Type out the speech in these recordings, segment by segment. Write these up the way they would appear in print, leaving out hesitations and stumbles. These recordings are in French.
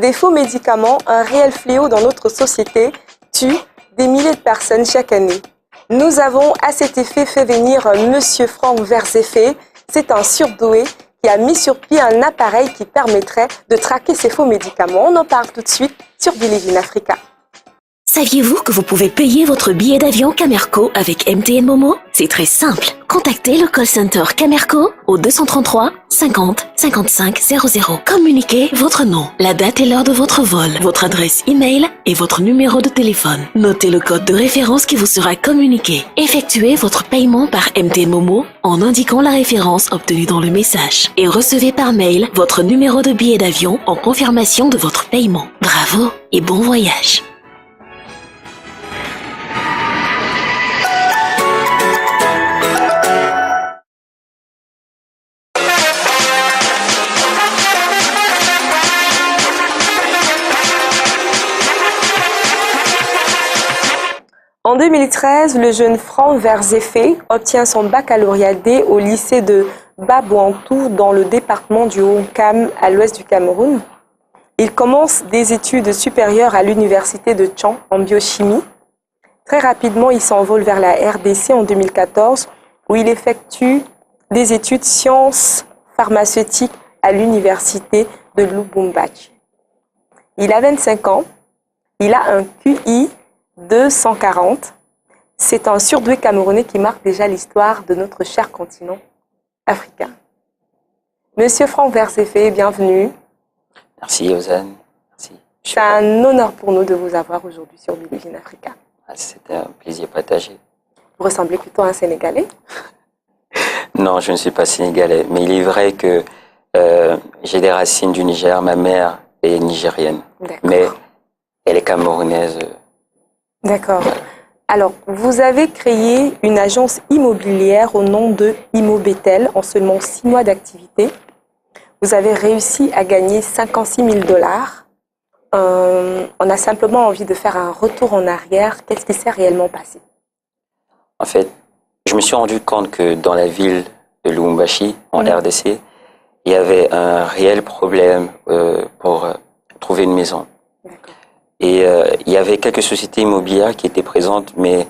des faux médicaments, un réel fléau dans notre société, tue des milliers de personnes chaque année. Nous avons à cet effet fait venir Monsieur Franck Verzeffe. C'est un surdoué qui a mis sur pied un appareil qui permettrait de traquer ces faux médicaments. On en parle tout de suite sur Believe in Africa. Saviez-vous que vous pouvez payer votre billet d'avion Camerco avec MTN Momo? C'est très simple. Contactez le call center Camerco au 233 50 55 00. Communiquez votre nom, la date et l'heure de votre vol, votre adresse email et votre numéro de téléphone. Notez le code de référence qui vous sera communiqué. Effectuez votre paiement par MTN Momo en indiquant la référence obtenue dans le message. Et recevez par mail votre numéro de billet d'avion en confirmation de votre paiement. Bravo et bon voyage! En 2013, le jeune Franck Verzeffe obtient son baccalauréat D au lycée de Babouantou dans le département du Haut-Kam à l'ouest du Cameroun. Il commence des études supérieures à l'université de Tchang en biochimie. Très rapidement, il s'envole vers la RDC en 2014 où il effectue des études sciences pharmaceutiques à l'université de Lubumbashi. Il a 25 ans, il a un QI de 140. C'est un surdoué camerounais qui marque déjà l'histoire de notre cher continent africain. Monsieur Franck Verzeffe, bienvenue. Merci, Ozane. Merci. C'est un honneur pour nous de vous avoir aujourd'hui sur Believe in Africa. C'est un plaisir partagé. Vous ressemblez plutôt à un Sénégalais? Non, je ne suis pas sénégalais, mais il est vrai que j'ai des racines du Niger. Ma mère est nigérienne, mais elle est camerounaise. D'accord. Alors, vous avez créé une agence immobilière au nom de Immobetel en seulement 6 mois d'activité. Vous avez réussi à gagner 56 000 $. On a simplement envie de faire un retour en arrière. Qu'est-ce qui s'est réellement passé? En fait, je me suis rendu compte que dans la ville de Lubumbashi, en RDC, il y avait un réel problème pour trouver une maison. Et il y avait quelques sociétés immobilières qui étaient présentes, mais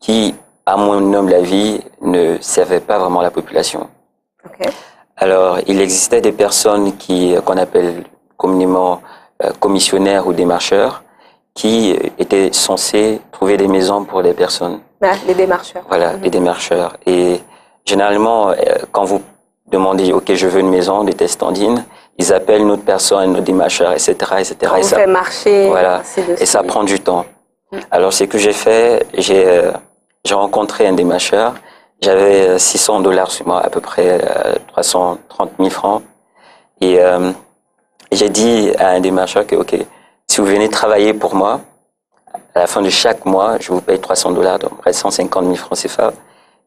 qui, à mon humble avis, ne servaient pas vraiment la population. Alors, il existait des personnes qu'on appelle communément commissionnaires ou démarcheurs, qui étaient censés trouver des maisons pour les personnes. Ah, les démarcheurs. Voilà, les démarcheurs. Et généralement, quand vous demandez, OK, je veux une maison, des testandines, ils appellent une autre personne, notre démarcheur, etc., etc. On et ça fait marcher. Voilà, et ça prend du temps. Alors, ce que j'ai fait, j'ai rencontré un démarcheur. J'avais 600 $ sur moi, à peu près 330 000 francs. Et j'ai dit à un démarcheur que, OK, si vous venez travailler pour moi, à la fin de chaque mois, je vous paye 300 $, donc près 150 000 francs CFA.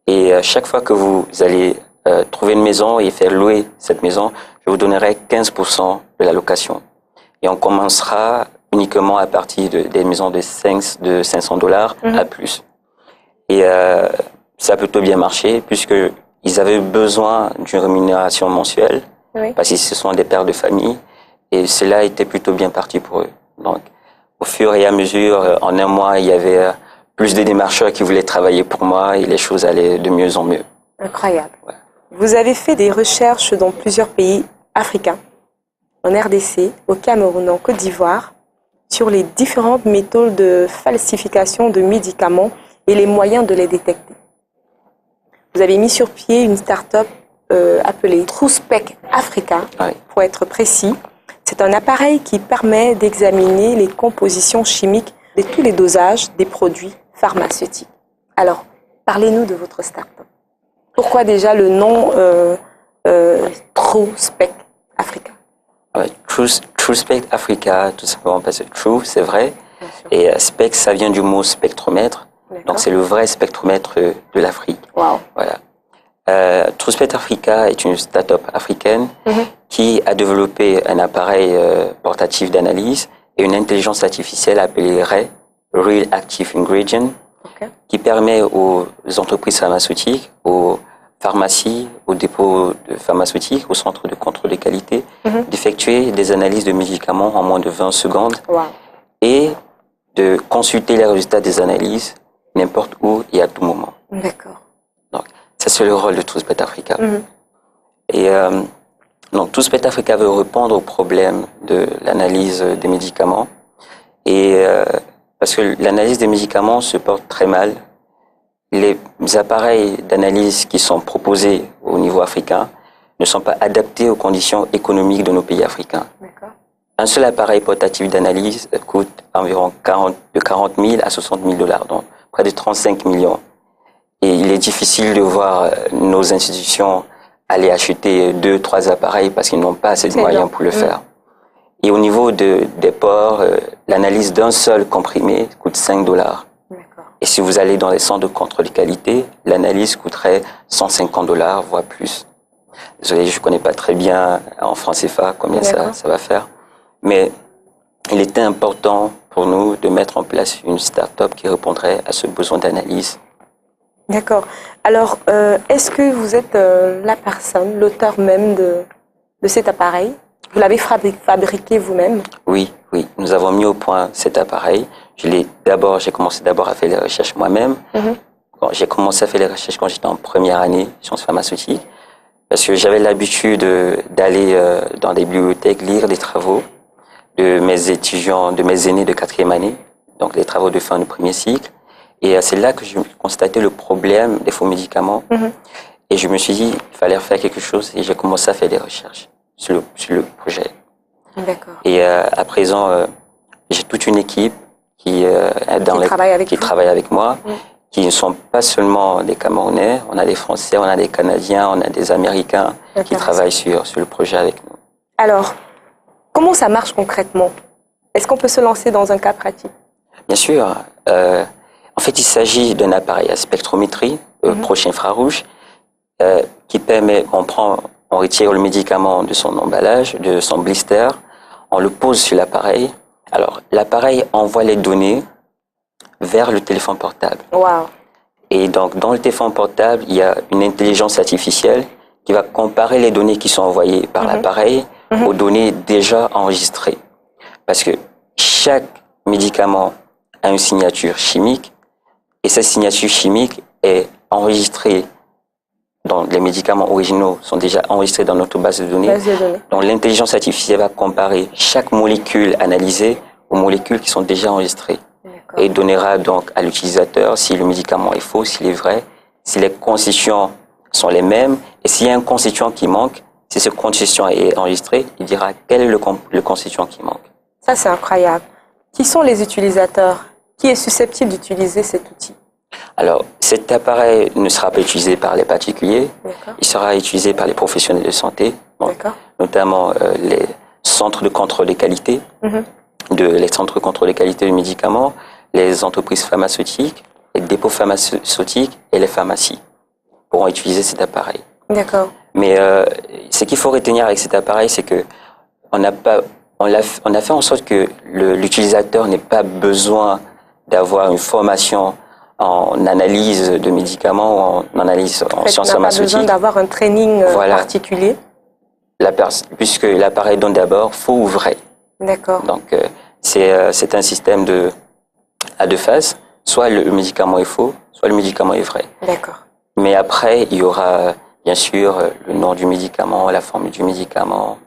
Et chaque fois que vous allez trouver une maison et faire louer cette maison, je vous donnerai 15% de la location. Et on commencera uniquement à partir des maisons de 500 $ à plus. Et ça a plutôt bien marché, puisqu'ils avaient besoin d'une rémunération mensuelle, parce que ce sont des pères de famille, et cela était plutôt bien parti pour eux. Donc, au fur et à mesure, en un mois, il y avait plus de démarcheurs qui voulaient travailler pour moi, et les choses allaient de mieux en mieux. Incroyable. Ouais. Vous avez fait des recherches dans plusieurs pays africains, en RDC, au Cameroun, en Côte d'Ivoire, sur les différentes méthodes de falsification de médicaments et les moyens de les détecter. Vous avez mis sur pied une start-up appelée TrueSpec Africa, pour être précis. C'est un appareil qui permet d'examiner les compositions chimiques de tous les dosages des produits pharmaceutiques. Alors, parlez-nous de votre start-up. Pourquoi déjà le nom TrueSpec Africa? TrueSpec Africa, tout simplement parce que True, c'est vrai, et Spec, ça vient du mot spectromètre, donc c'est le vrai spectromètre de l'Afrique. Wow. Voilà. TrueSpec Africa est une start-up africaine qui a développé un appareil portatif d'analyse et une intelligence artificielle appelée RAI, Real Active Ingredient, qui permet aux entreprises pharmaceutiques, aux pharmacies, aux dépôts de pharmaceutiques, au centre de contrôle des qualités, d'effectuer des analyses de médicaments en moins de 20 secondes et de consulter les résultats des analyses n'importe où et à tout moment. D'accord. Donc, ça, c'est le rôle de TousBet Africa. Et donc, TousBet Africa veut répondre au problème de l'analyse des médicaments. Et parce que l'analyse des médicaments se porte très mal. Les appareils d'analyse qui sont proposés au niveau africain ne sont pas adaptés aux conditions économiques de nos pays africains. Un seul appareil portatif d'analyse coûte environ de 40 000 à 60 000 $, donc près de 35 millions. Et il est difficile de voir nos institutions aller acheter 2-3 appareils parce qu'ils n'ont pas assez de moyens pour le faire. Et au niveau des ports, l'analyse d'un seul comprimé coûte 5 $. Et si vous allez dans les centres de contrôle de qualité, l'analyse coûterait 150 $, voire plus. Désolé, je ne connais pas très bien en francs CFA combien ça va faire. Mais il était important pour nous de mettre en place une start-up qui répondrait à ce besoin d'analyse. D'accord. Alors, est-ce que vous êtes la personne, l'auteur même de cet appareil? Vous l'avez fabriqué vous-même? Oui. Nous avons mis au point cet appareil. J'ai commencé d'abord à faire les recherches moi-même. J'ai commencé à faire les recherches quand j'étais en première année sciences pharmaceutiques, parce que j'avais l'habitude d'aller dans des bibliothèques lire des travaux de mes étudiants, de mes aînés de 4e année, donc les travaux de fin de premier cycle. Et c'est là que j'ai constaté le problème des faux médicaments. Et je me suis dit, il fallait faire quelque chose, et j'ai commencé à faire des recherches sur le projet. D'accord. Et à présent, j'ai toute une équipe qui travaille avec moi, qui ne sont pas seulement des Camerounais, on a des Français, on a des Canadiens, on a des Américains qui travaillent sur le projet avec nous. Alors, comment ça marche concrètement? Est-ce qu'on peut se lancer dans un cas pratique? Bien sûr. En fait, il s'agit d'un appareil à spectrométrie, proche infrarouge, qui permet, on retire le médicament de son emballage, de son blister, on le pose sur l'appareil. Alors, l'appareil envoie les données vers le téléphone portable. Et donc, dans le téléphone portable, il y a une intelligence artificielle qui va comparer les données qui sont envoyées par l'appareil aux données déjà enregistrées. Parce que chaque médicament a une signature chimique, et cette signature chimique est enregistrée. Donc, les médicaments originaux sont déjà enregistrés dans notre base de données. Donc, l'intelligence artificielle va comparer chaque molécule analysée aux molécules qui sont déjà enregistrées. Et donnera donc à l'utilisateur si le médicament est faux, s'il est vrai, si les constituants sont les mêmes, et s'il y a un constituant qui manque, si ce constituant est enregistré, il dira quel est le constituant qui manque. Ça, c'est incroyable. Qui sont les utilisateurs? Qui est susceptible d'utiliser cet outil? Alors, cet appareil ne sera pas utilisé par les particuliers, il sera utilisé par les professionnels de santé, notamment les centres de contrôle des qualités, les centres de contrôle des qualités de médicaments, les entreprises pharmaceutiques, les dépôts pharmaceutiques et les pharmacies pourront utiliser cet appareil. D'accord. Mais ce qu'il faut retenir avec cet appareil, c'est que on a fait en sorte que l'utilisateur n'ait pas besoin d'avoir une formation en analyse de médicaments ou en analyse en sciences pharmaceutiques. On n'a pas besoin d'avoir un training particulier. Puisque l'appareil donne d'abord faux ou vrai. D'accord. Donc, c'est un système à deux phases. Soit le médicament est faux, soit le médicament est vrai. D'accord. Mais après, il y aura bien sûr le nom du médicament, la formule du médicament,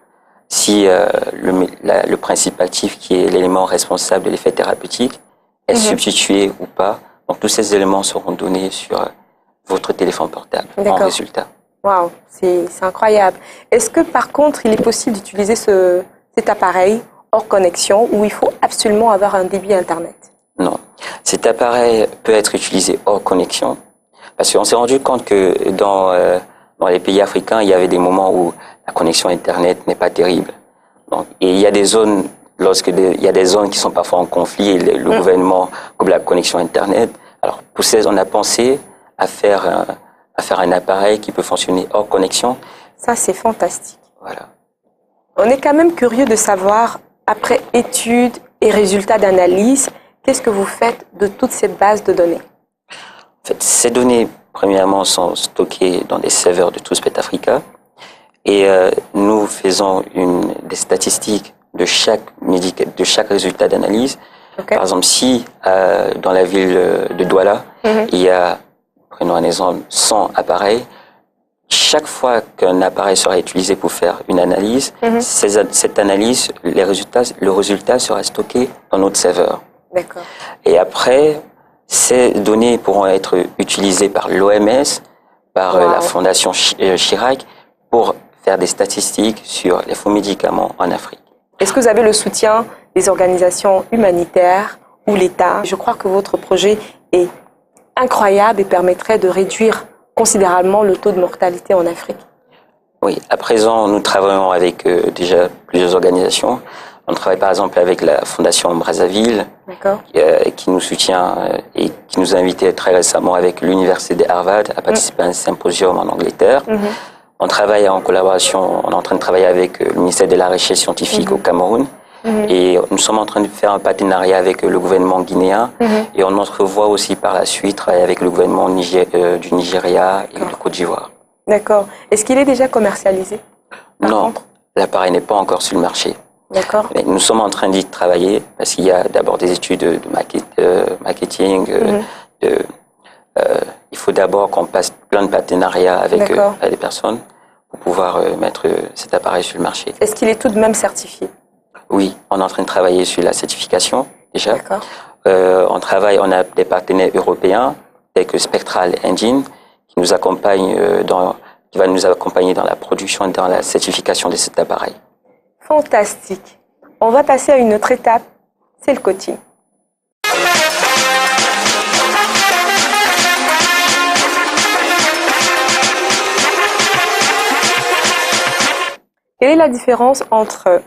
si le principe actif qui est l'élément responsable de l'effet thérapeutique est substitué ou pas. Donc, tous ces éléments seront donnés sur votre téléphone portable en résultat. Waouh, c'est incroyable. Est-ce que, par contre, il est possible d'utiliser cet appareil hors connexion où il faut absolument avoir un débit Internet? Non. Cet appareil peut être utilisé hors connexion parce qu'on s'est rendu compte que dans les pays africains, il y avait des moments où la connexion Internet n'est pas terrible. Donc, et il y a des zones, il y a des zones qui sont parfois en conflit et le gouvernement coupe la connexion Internet. Alors, pour ces, on a pensé à faire un appareil qui peut fonctionner hors connexion. Ça, c'est fantastique. Voilà. On est quand même curieux de savoir, après études et résultats d'analyse, qu'est-ce que vous faites de toutes ces bases de données? En fait, ces données premièrement, sont stockés dans des serveurs de Toolspec Africa. Et nous faisons des statistiques de chaque résultat d'analyse. Okay. Par exemple, si dans la ville de Douala, il y a, prenons un exemple, 100 appareils, chaque fois qu'un appareil sera utilisé pour faire une analyse, cette analyse, le résultat sera stocké dans notre serveur. D'accord. Et après, ces données pourront être utilisées par l'OMS, par la Fondation Chirac, pour faire des statistiques sur les faux médicaments en Afrique. Est-ce que vous avez le soutien des organisations humanitaires ou l'État? Je crois que votre projet est incroyable et permettrait de réduire considérablement le taux de mortalité en Afrique. Oui, à présent, nous travaillons avec déjà plusieurs organisations. On travaille par exemple avec la Fondation Brazzaville, qui nous soutient et qui nous a invités très récemment avec l'Université de Harvard à participer à un symposium en Angleterre. On travaille en collaboration, on est en train de travailler avec le ministère de la Recherche scientifique au Cameroun. Et nous sommes en train de faire un partenariat avec le gouvernement guinéen. Et on entrevoit aussi par la suite travailler avec le gouvernement du Nigeria et de Côte d'Ivoire. D'accord. Est-ce qu'il est déjà commercialisé? Non, l'appareil n'est pas encore sur le marché. D'accord. Mais nous sommes en train d'y travailler parce qu'il y a d'abord des études de marketing. Il faut d'abord qu'on passe plein de partenariats avec des personnes pour pouvoir mettre cet appareil sur le marché. Est-ce qu'il est tout de même certifié? Oui, on est en train de travailler sur la certification déjà. D'accord. On a des partenaires européens tels que Spectral Engine qui nous accompagne qui va nous accompagner dans la production et dans la certification de cet appareil. Fantastique. On va passer à une autre étape, c'est le coaching. Quelle est la différence entre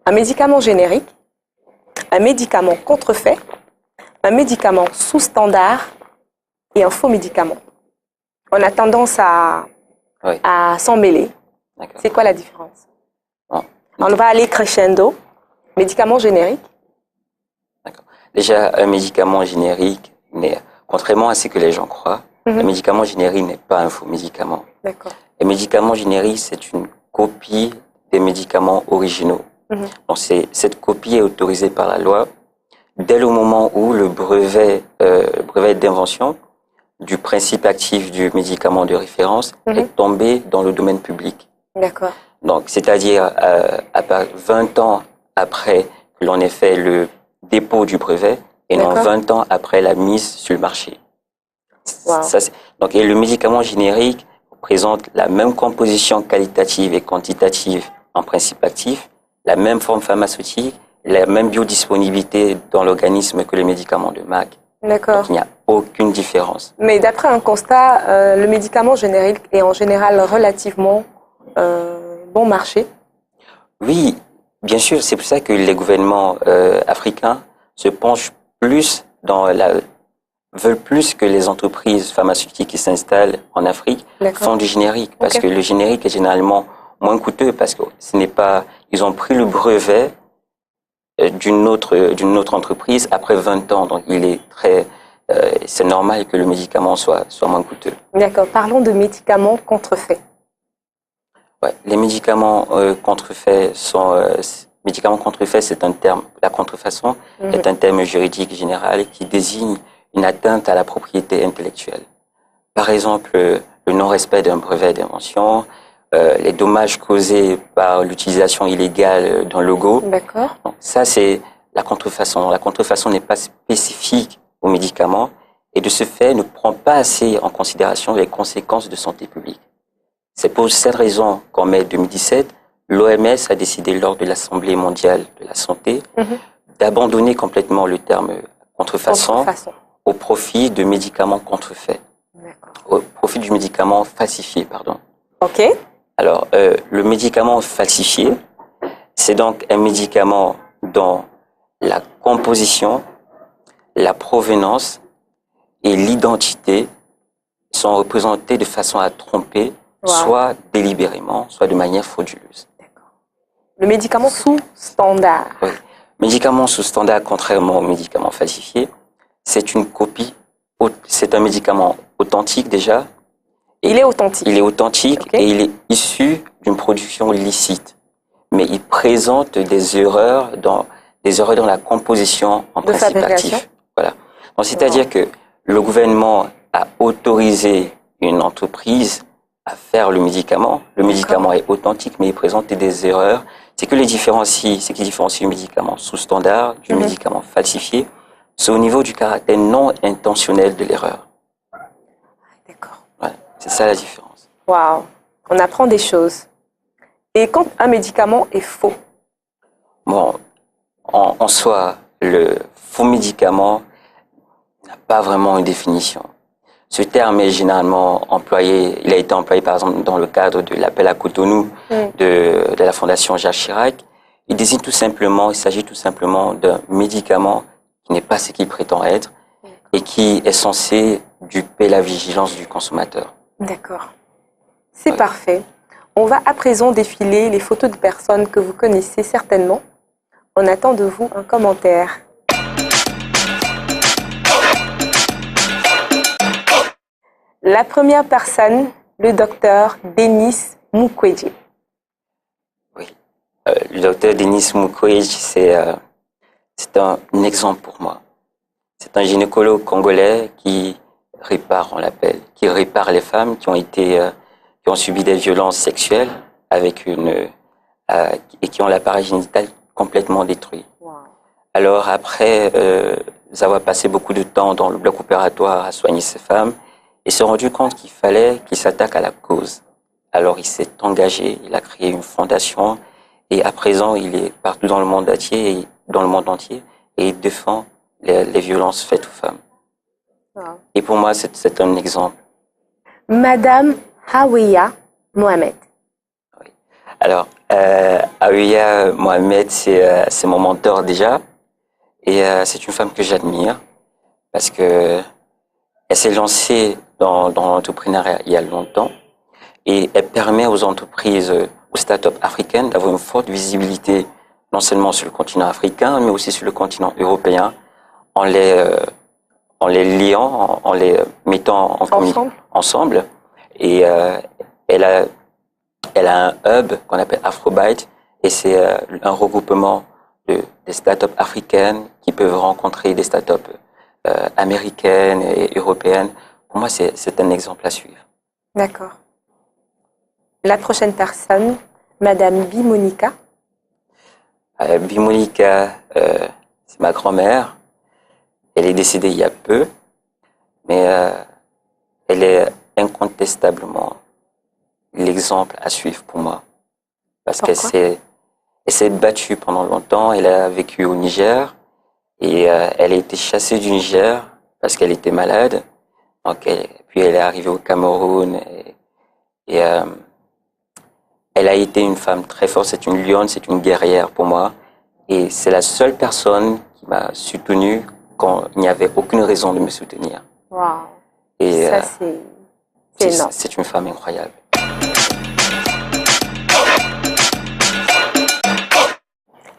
un médicament générique, un médicament contrefait, un médicament sous standard et un faux médicament? On a tendance à s'en mêler. C'est quoi la différence? On va aller crescendo. Médicament générique. D'accord. Déjà, un médicament générique, mais contrairement à ce que les gens croient, un médicament générique n'est pas un faux médicament. D'accord. Un médicament générique, c'est une copie des médicaments originaux. Donc, cette copie est autorisée par la loi dès le moment où le brevet d'invention du principe actif du médicament de référence est tombé dans le domaine public. D'accord. Donc, c'est-à-dire 20 ans après que l'on ait fait le dépôt du brevet et non 20 ans après la mise sur le marché. Wow. Et le médicament générique présente la même composition qualitative et quantitative en principe actif, la même forme pharmaceutique, la même biodisponibilité dans l'organisme que les médicaments de marque. D'accord. Donc, il n'y a aucune différence. Mais d'après un constat, le médicament générique est en général relativement bon marché. Oui, bien sûr, c'est pour ça que les gouvernements africains se penchent plus veulent plus que les entreprises pharmaceutiques qui s'installent en Afrique font du générique. Parce que le générique est généralement moins coûteux parce que ils ont pris le brevet d'une autre entreprise après 20 ans. Donc, c'est normal que le médicament soit moins coûteux. D'accord. Parlons de médicaments contrefaits. Les médicaments contrefaits c'est un terme. La contrefaçon est un terme juridique général qui désigne une atteinte à la propriété intellectuelle. Par exemple, le non-respect d'un brevet d'invention, les dommages causés par l'utilisation illégale d'un logo. D'accord. Donc, ça, c'est la contrefaçon. La contrefaçon n'est pas spécifique aux médicaments et de ce fait ne prend pas assez en considération les conséquences de santé publique. C'est pour cette raison qu'en mai 2017, l'OMS a décidé lors de l'Assemblée mondiale de la santé d'abandonner complètement le terme contrefaçon au profit de médicaments contrefaits. Au profit du médicament falsifié, pardon. Ok. Alors, le médicament falsifié, c'est donc un médicament dont la composition, la provenance et l'identité sont représentés de façon à tromper, soit délibérément, soit de manière frauduleuse. Le médicament sous standard. Oui. Médicament sous standard, contrairement aux médicaments falsifiés, c'est une copie, c'est un médicament authentique déjà. Il est authentique. Il est authentique Ok. et il est issu d'une production licite. Mais il présente des erreurs dans la composition en De principe fabrication. actif. Voilà. Donc, c'est-à-dire que le gouvernement a autorisé une entreprise à faire le médicament. Le médicament est authentique, mais il présente des erreurs. C'est que ce qui différencie le médicament sous standard du médicament falsifié, c'est au niveau du caractère non intentionnel de l'erreur. D'accord. Voilà. C'est ça la différence. Waouh. On apprend des choses. Et quand un médicament est faux? Bon, en soi, le faux médicament n'a pas vraiment une définition. Ce terme est généralement employé, il a été employé par exemple dans le cadre de l'appel à Cotonou de la Fondation Jacques Chirac. Il s'agit tout simplement d'un médicament qui n'est pas ce qu'il prétend être et qui est censé duper la vigilance du consommateur. D'accord. C'est parfait. On va à présent défiler les photos de personnes que vous connaissez certainement. On attend de vous un commentaire. La première personne, le docteur Denis Mukwege. Oui. Le docteur Denis Mukwege, c'est un exemple pour moi. C'est un gynécologue congolais qui répare, on l'appelle, qui répare les femmes qui ont subi des violences sexuelles et qui ont l'appareil génital complètement détruit. Wow. Alors après avoir passé beaucoup de temps dans le bloc opératoire à soigner ces femmes, il s'est rendu compte qu'il fallait qu'il s'attaque à la cause. Alors il s'est engagé, il a créé une fondation et à présent il est partout dans le monde entier et il défend les violences faites aux femmes. Wow. Et pour moi, c'est un exemple. Madame Hawiya Mohamed. Oui. Alors, Hawiya Mohamed, c'est mon mentor déjà. Et c'est une femme que j'admire parce que elle s'est lancée dans l'entrepreneuriat il y a longtemps et elle permet aux entreprises, aux startups africaines d'avoir une forte visibilité non seulement sur le continent africain, mais aussi sur le continent européen en les liant, en les mettant ensemble. Et elle a un hub qu'on appelle Afrobyte et c'est un regroupement des startups africaines qui peuvent rencontrer des startups américaines et européennes. Pour moi, c'est un exemple à suivre. D'accord. La prochaine personne, Madame Bimonika. Bimonika, c'est ma grand-mère. Elle est décédée il y a peu, mais elle est incontestablement l'exemple à suivre pour moi. Parce qu'elle s'est battue pendant longtemps. Elle a vécu au Niger et elle a été chassée du Niger parce qu'elle était malade. Donc, puis elle est arrivée au Cameroun et elle a été une femme très forte. C'est une lionne, c'est une guerrière pour moi. Et c'est la seule personne qui m'a soutenu quand il n'y avait aucune raison de me soutenir. Wow. Et ça, c'est énorme. C'est une femme incroyable.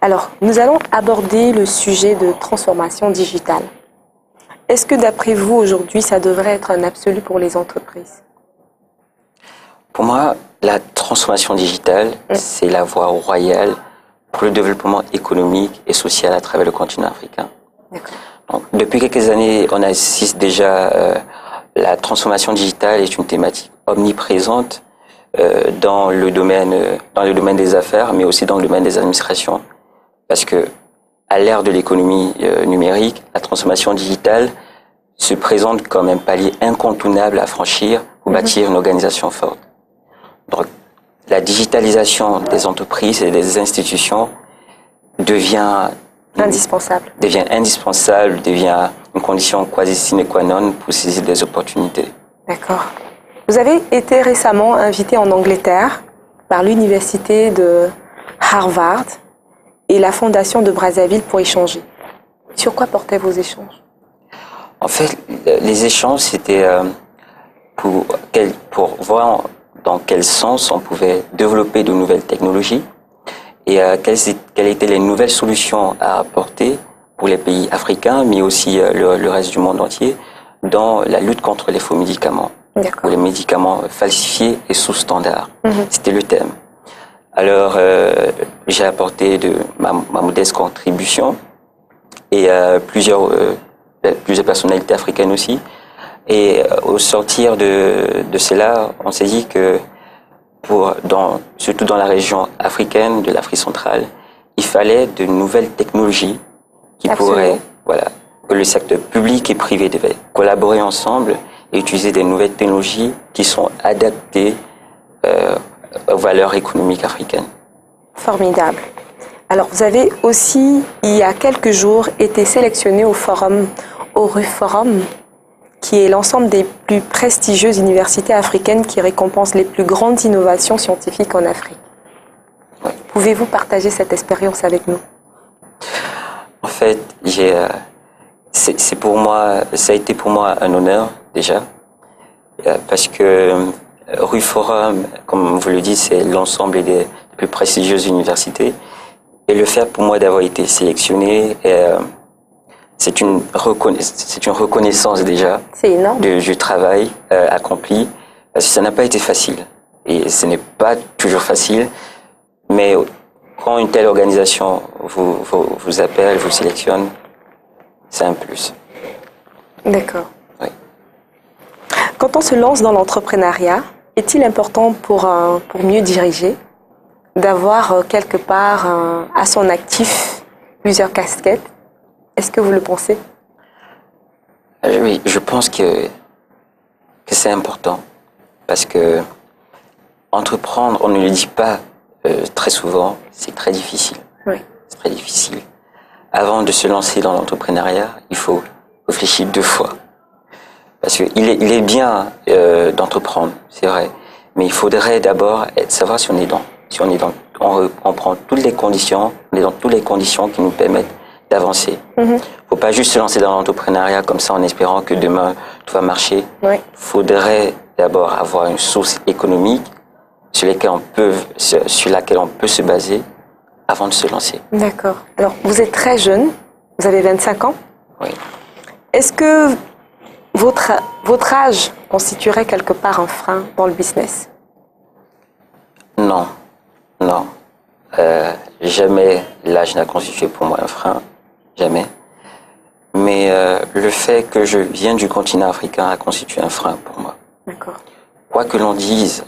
Alors, nous allons aborder le sujet de transformation digitale. Est-ce que d'après vous, aujourd'hui, ça devrait être un absolu pour les entreprises? Pour moi, la transformation digitale, c'est la voie royale pour le développement économique et social à travers le continent africain. Donc, depuis quelques années, on assiste déjà la transformation digitale est une thématique omniprésente dans le domaine des affaires, mais aussi dans le domaine des administrations. Parce que à l'ère de l'économie numérique, la transformation digitale se présente comme un palier incontournable à franchir pour bâtir une organisation forte. Donc, la digitalisation des entreprises et des institutions devient indispensable, devient une condition quasi sine qua non pour saisir des opportunités. D'accord. Vous avez été récemment invité en Angleterre par l'université de Harvard et la fondation de Brazzaville pour échanger. Sur quoi portaient vos échanges? En fait, les échanges, c'était pour voir dans quel sens on pouvait développer de nouvelles technologies et quelles étaient les nouvelles solutions à apporter pour les pays africains, mais aussi le reste du monde entier, dans la lutte contre les faux médicaments, ou D'accord. les médicaments falsifiés et sous-standards. Mhm. C'était le thème. Alors, j'ai apporté ma modeste contribution et plusieurs personnalités africaines aussi. Et au sortir de cela, on s'est dit que surtout dans la région africaine, de l'Afrique centrale, il fallait de nouvelles technologies qui pourraient, que le secteur public et privé devaient collaborer ensemble et utiliser des nouvelles technologies qui sont adaptées aux valeurs économiques africaines. Formidable. Alors, vous avez aussi, il y a quelques jours, été sélectionné au RUForum, qui est l'ensemble des plus prestigieuses universités africaines qui récompensent les plus grandes innovations scientifiques en Afrique. Oui. Pouvez-vous partager cette expérience avec nous? En fait, ça a été pour moi un honneur déjà, parce que RUForum, comme vous le dites, c'est l'ensemble des plus prestigieuses universités, et le fait pour moi d'avoir été sélectionné, c'est une reconnaissance déjà du travail accompli, parce que ça n'a pas été facile, et ce n'est pas toujours facile, mais quand une telle organisation vous appelle, vous sélectionne, c'est un plus. D'accord. Oui. Quand on se lance dans l'entrepreneuriat, est-il important pour mieux diriger d'avoir quelque part à son actif plusieurs casquettes? Est-ce que vous le pensez? Oui, je pense que c'est important, parce que entreprendre, on ne le dit pas très souvent, c'est très difficile. Oui. C'est très difficile. Avant de se lancer dans l'entrepreneuriat, il faut réfléchir 2 fois. Parce qu'il est bien d'entreprendre, c'est vrai, mais il faudrait d'abord savoir si on est on prend toutes les conditions, on est dans toutes les conditions qui nous permettent d'avancer. Il ne faut pas juste se lancer dans l'entrepreneuriat comme ça en espérant que demain tout va marcher. Oui. Il faudrait d'abord avoir une source économique sur laquelle on peut se baser avant de se lancer. D'accord. Alors, vous êtes très jeune, vous avez 25 ans. Oui. Est-ce que votre âge constituerait quelque part un frein dans le business? Non. Jamais l'âge n'a constitué pour moi un frein. Jamais. Mais le fait que je vienne du continent africain a constitué un frein pour moi. D'accord. Quoi que l'on dise,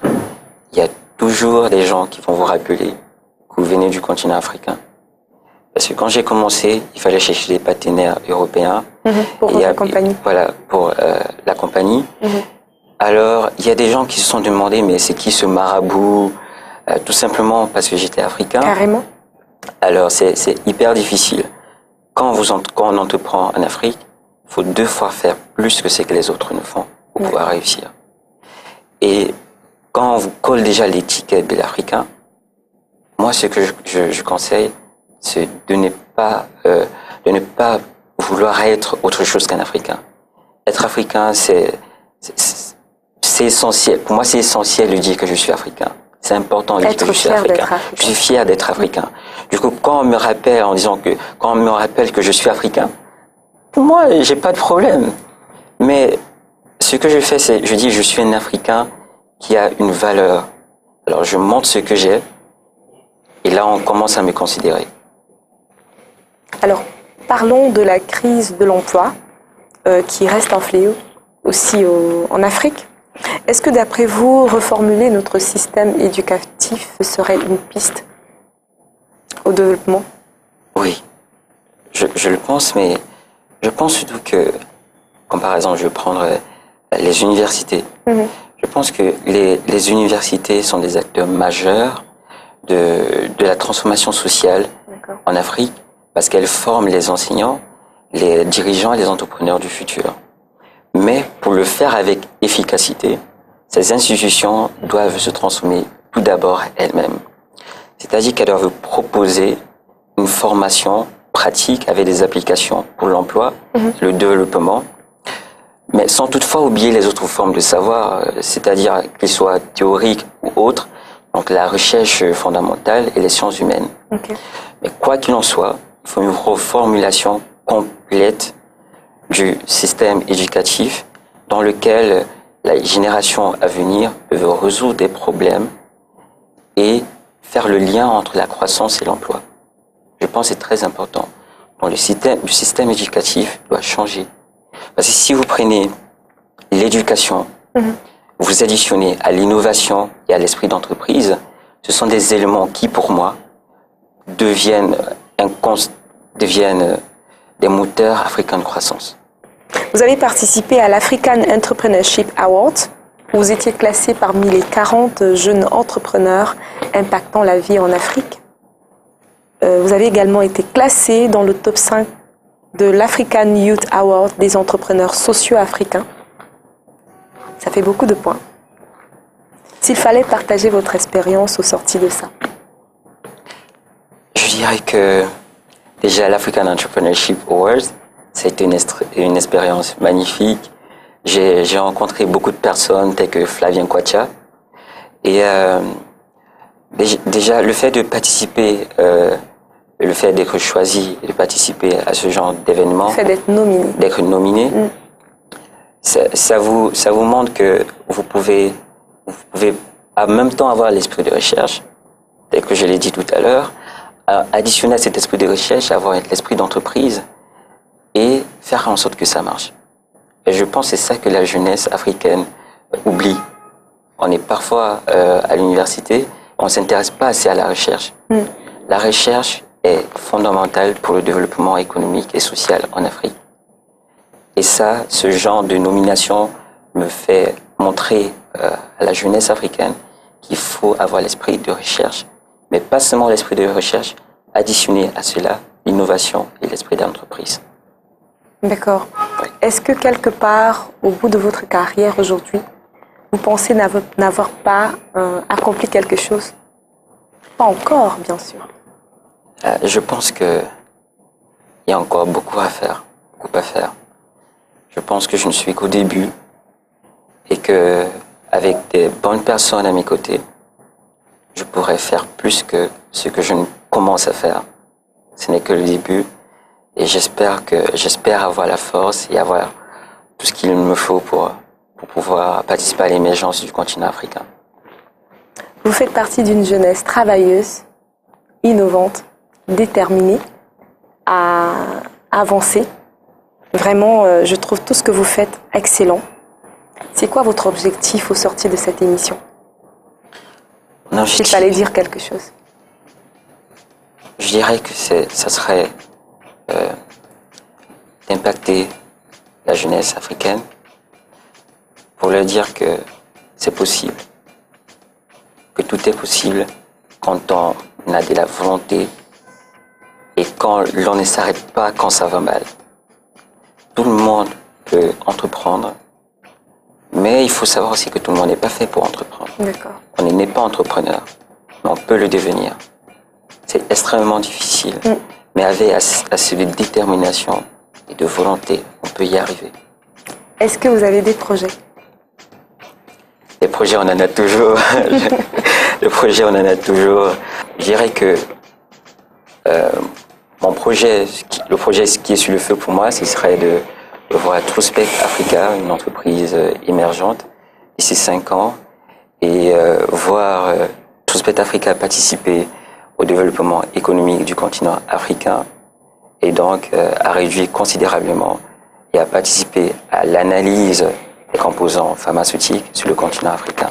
il y a toujours des gens qui vont vous rappeler que vous venez du continent africain. Parce que quand j'ai commencé, il fallait chercher des partenaires européens. Pour votre compagnie. Voilà, pour la compagnie. Alors, il y a des gens qui se sont demandé, mais c'est qui ce marabout? Tout simplement parce que j'étais africain. Carrément. Alors, c'est hyper difficile. Quand on entreprend en Afrique, il faut 2 fois faire plus que ce que les autres ne font pour pouvoir réussir. Et quand on vous colle déjà l'étiquette de l'Africain, moi, ce que je conseille, c'est de ne pas vouloir être autre chose qu'un Africain. Être africain, c'est essentiel. Pour moi, c'est essentiel de dire que je suis africain. C'est important de dire que je suis africain. Je suis fier d'être africain. Du coup, quand on me rappelle que je suis africain, pour moi, j'ai pas de problème. Mais ce que je fais, c'est, je dis, je suis un Africain qui a une valeur. Alors, je montre ce que j'ai, et là, on commence à me considérer. Alors, parlons de la crise de l'emploi, qui reste un fléau aussi en Afrique. Est-ce que d'après vous, reformuler notre système éducatif serait une piste au développement? Oui. Je le pense, mais je pense surtout que, comme par exemple, je vais prendre les universités. Je pense que les universités sont des acteurs majeurs de la transformation sociale en Afrique, parce qu'elles forment les enseignants, les dirigeants et les entrepreneurs du futur. Mais pour le faire avec efficacité, ces institutions doivent se transformer tout d'abord elles-mêmes. C'est-à-dire qu'elles doivent proposer une formation pratique avec des applications pour l'emploi, le développement, mais sans toutefois oublier les autres formes de savoir, c'est-à-dire qu'ils soient théoriques ou autres, donc la recherche fondamentale et les sciences humaines. Mais quoi qu'il en soit, il faut une reformulation complète du système éducatif dans lequel la génération à venir veut résoudre des problèmes et faire le lien entre la croissance et l'emploi. Je pense que c'est très important. Donc, le système éducatif doit changer. Parce que si vous prenez l'éducation, vous additionnez à l'innovation et à l'esprit d'entreprise, ce sont des éléments qui, pour moi, deviennent des moteurs africains de croissance. Vous avez participé à l'African Entrepreneurship Award. Vous étiez classé parmi les 40 jeunes entrepreneurs impactant la vie en Afrique. Vous avez également été classé dans le top 5 de l'African Youth Award des entrepreneurs sociaux africains. Ça fait beaucoup de points. S'il fallait partager votre expérience au sorti de ça. Je dirais que déjà l'African Entrepreneurship Awards, c'était une expérience magnifique. J'ai rencontré beaucoup de personnes telles que Flavien Kwacha. Et déjà, le fait de participer, le fait d'être choisi et de participer à ce genre d'événement, Le fait d'être nominé. ça vous montre que vous pouvez en même temps avoir l'esprit de recherche, tel que je l'ai dit tout à l'heure, additionner à cet esprit de recherche, avoir l'esprit d'entreprise et faire en sorte que ça marche. Et je pense que c'est ça que la jeunesse africaine oublie. On est parfois à l'université, on ne s'intéresse pas assez à la recherche. La recherche est fondamentale pour le développement économique et social en Afrique. Et ça, ce genre de nomination me fait montrer à la jeunesse africaine qu'il faut avoir l'esprit de recherche, mais pas seulement l'esprit de recherche, additionner à cela l'innovation et l'esprit d'entreprise. D'accord. Est-ce que quelque part, au bout de votre carrière aujourd'hui, vous pensez n'avoir pas accompli quelque chose? Pas encore, bien sûr. Je pense qu'il y a encore beaucoup à faire, Je pense que je ne suis qu'au début et que avec des bonnes personnes à mes côtés, je pourrais faire plus que ce que je ne commence à faire. Ce n'est que le début et j'espère avoir la force et avoir tout ce qu'il me faut pour pouvoir participer à l'émergence du continent africain. Vous faites partie d'une jeunesse travailleuse, innovante, déterminée à avancer. Vraiment, je trouve tout ce que vous faites excellent. C'est quoi votre objectif au sortir de cette émission? S'il fallait dire quelque chose. Je dirais que ça serait d'impacter la jeunesse africaine pour leur dire que c'est possible, que tout est possible quand on a de la volonté et quand l'on ne s'arrête pas quand ça va mal. Tout le monde peut entreprendre, mais il faut savoir aussi que tout le monde n'est pas fait pour entreprendre. D'accord. On n'est pas entrepreneur, mais on peut le devenir. C'est extrêmement difficile, mais avec assez de détermination et de volonté, on peut y arriver. Est-ce que vous avez des projets? Les projets, on en a toujours. Le projet, on en a toujours. Je dirais que mon projet, le projet qui est sur le feu pour moi, ce serait de voir Truspect Africa, une entreprise émergente, d'ici 5 ans, et voir Truspect Africa participer au développement économique du continent africain, et donc à réduire considérablement et à participer à l'analyse des composants pharmaceutiques sur le continent africain.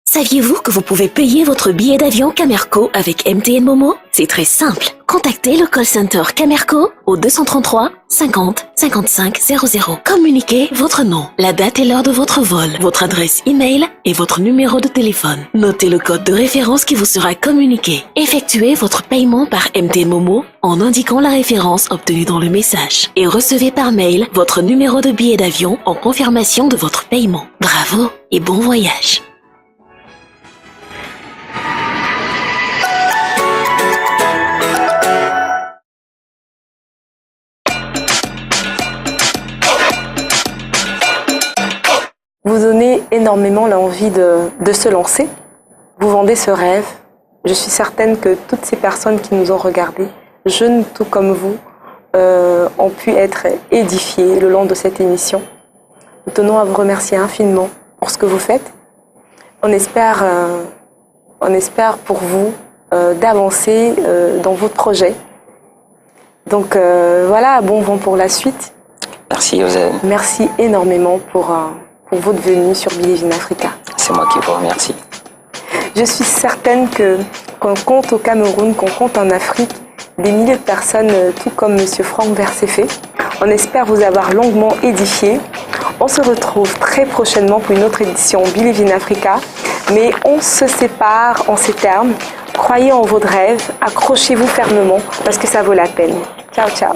Saviez-vous que vous pouvez payer votre billet d'avion Camerco avec MTN Momo? C'est très simple. Contactez le call center Camerco au 233 50 55 00. Communiquez votre nom, la date et l'heure de votre vol, votre adresse email et votre numéro de téléphone. Notez le code de référence qui vous sera communiqué. Effectuez votre paiement par MTN Momo en indiquant la référence obtenue dans le message. Et recevez par mail votre numéro de billet d'avion en confirmation de votre paiement. Bravo et bon voyage! Vous donnez énormément l'envie de se lancer. Vous vendez ce rêve. Je suis certaine que toutes ces personnes qui nous ont regardés, jeunes tout comme vous, ont pu être édifiées le long de cette émission. Nous tenons à vous remercier infiniment pour ce que vous faites. On espère pour vous d'avancer dans votre projet. Donc voilà, bon vent pour la suite. Merci, José. Merci énormément pour votre venue sur Believe in Africa. C'est moi qui vous remercie. Je suis certaine qu'on compte au Cameroun, qu'on compte en Afrique, des milliers de personnes, tout comme M. Franck Verseffé. On espère vous avoir longuement édifié. On se retrouve très prochainement pour une autre édition Believe in Africa. Mais on se sépare en ces termes. Croyez en votre rêve, accrochez-vous fermement parce que ça vaut la peine. Ciao, ciao.